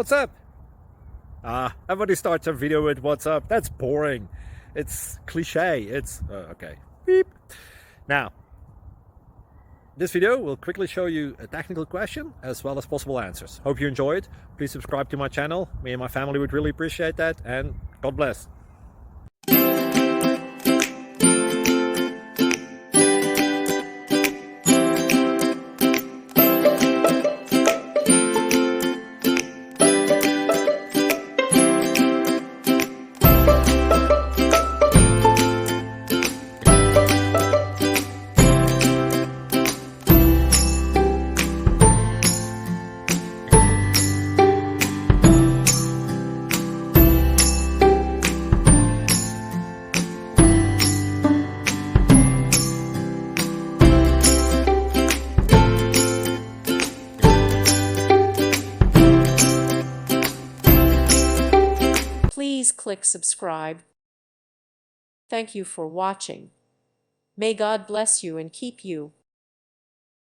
What's up? Everybody starts a video with what's up. That's boring. It's cliche. It's okay. Beep. Now, this video will quickly show you a technical question as well as possible answers. Hope you enjoy it. Please subscribe to my channel. Me and my family would really appreciate that, and God bless. Please click subscribe. Thank you for watching. May God bless you and keep you.